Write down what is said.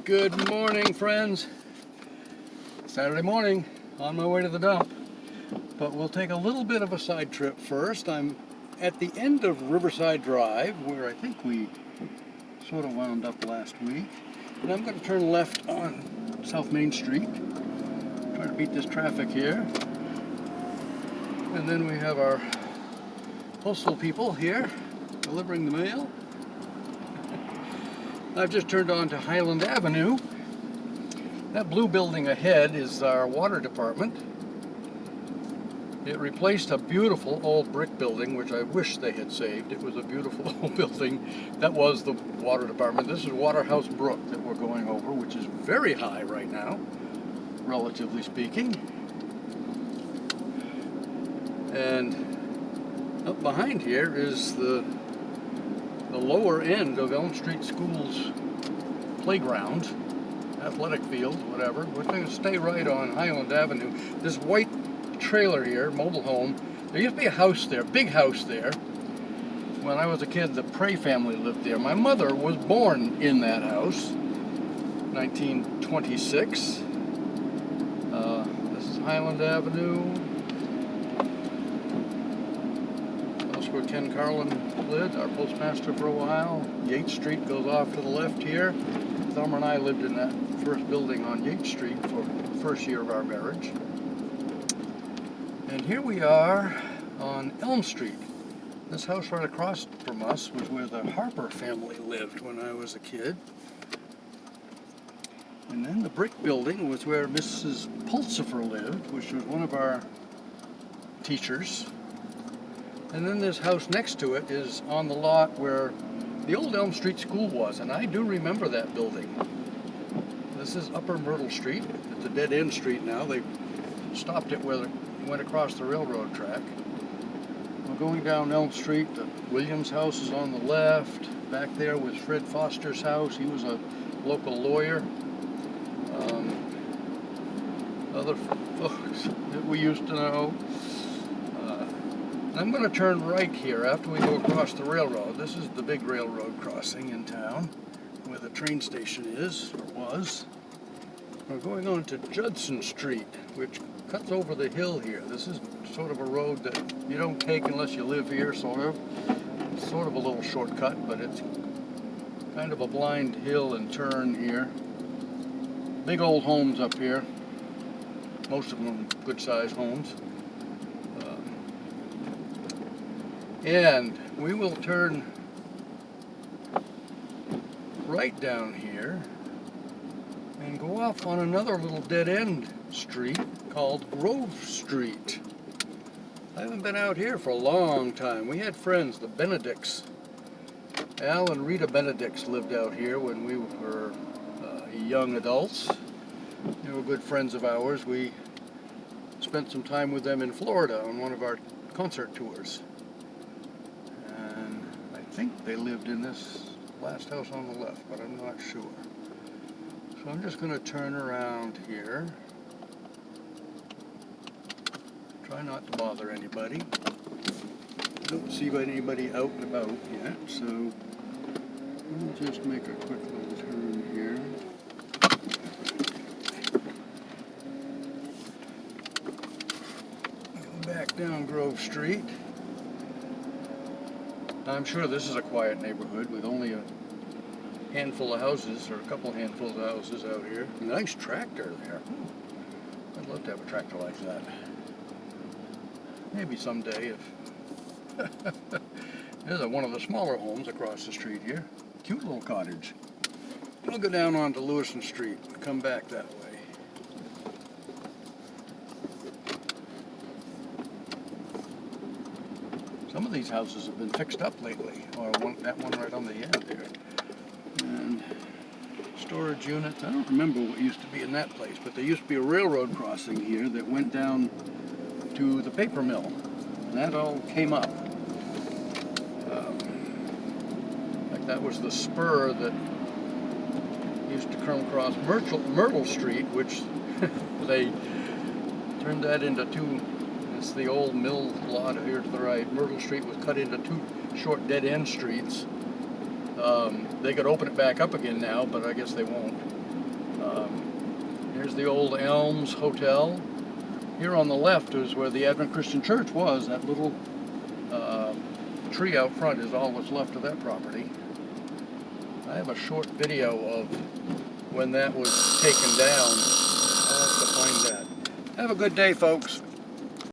Good morning, friends. Saturday morning, on my way to the dump. But we'll take a little bit of a side trip first. I'm at the end of Riverside Drive, where I think we sort of wound up last week. And I'm going to turn left on South Main Street. Try to beat this traffic here. And then we have our postal people here delivering the mail. I've just turned on to Highland Avenue. That blue building ahead is our water department. It replaced a beautiful old brick building, which I wish they had saved. It was a beautiful old building. That was the water department. This is Waterhouse Brook that we're going over, which is very high right now, relatively speaking. And up behind here is the lower end of Elm Street School's playground, athletic field, whatever. We're going to stay right on Highland Avenue. This white trailer here, mobile home, there used to be a house there, big house there. When I was a kid, the Prey family lived there. My mother was born in that house, 1926. This is Highland Avenue. Where Ken Carlin lived, our postmaster for a while. Yates Street goes off to the left here. Thelma and I lived in that first building on Yates Street for the first year of our marriage. And here we are on Elm Street. This house right across from us was where the Harper family lived when I was a kid. And then the brick building was where Mrs. Pulsifer lived, which was one of our teachers. And then this house next to it is on the lot where the old Elm Street School was, and I do remember that building. This is Upper Myrtle Street. It's a dead-end street now. They stopped it where it went across the railroad track. We're going down Elm Street. The Williams house is on the left. Back there was Fred Foster's house. He was a local lawyer. Other folks that we used to know. I'm going to turn right here after we go across the railroad. This is the big railroad crossing in town where the train station is, or was. We're going on to Judson Street, which cuts over the hill here. This is sort of a road that you don't take unless you live here, sort of. It's sort of a little shortcut, but it's kind of a blind hill and turn here. Big old homes up here. Most of them good-sized homes. And we will turn right down here and go off on another little dead-end street called Grove Street. I haven't been out here for a long time. We had friends, the Benedicts. Al and Rita Benedicts lived out here when we were young adults. They were good friends of ours. We spent some time with them in Florida on one of our concert tours. I think they lived in this last house on the left, but I'm not sure. So I'm just going to turn around here. Try not to bother anybody. Don't see anybody out and about yet, so we'll just make a quick little turn here. Go back down Grove Street. I'm sure this is a quiet neighborhood with only a handful of houses, or a couple handfuls of houses out here. Nice tractor there. I'd love to have a tractor like that. Maybe someday if... There's one of the smaller homes across the street here. Cute little cottage. I'll go down onto Lewison Street and come back that way. Some of these houses have been fixed up lately, or that one right on the end there. And storage units, I don't remember what used to be in that place, but there used to be a railroad crossing here that went down to the paper mill. And that all came up. Like that was the spur that used to come across Myrtle Street, which they turned that into two. It's the old mill lot here to the right. Myrtle Street was cut into two short dead-end streets. They could open it back up again now, but I guess they won't. Here's the old Elms Hotel. Here on the left is where the Advent Christian Church was. That little tree out front is all that's left of that property. I have a short video of when that was taken down. I'll have to find that. Have a good day, folks.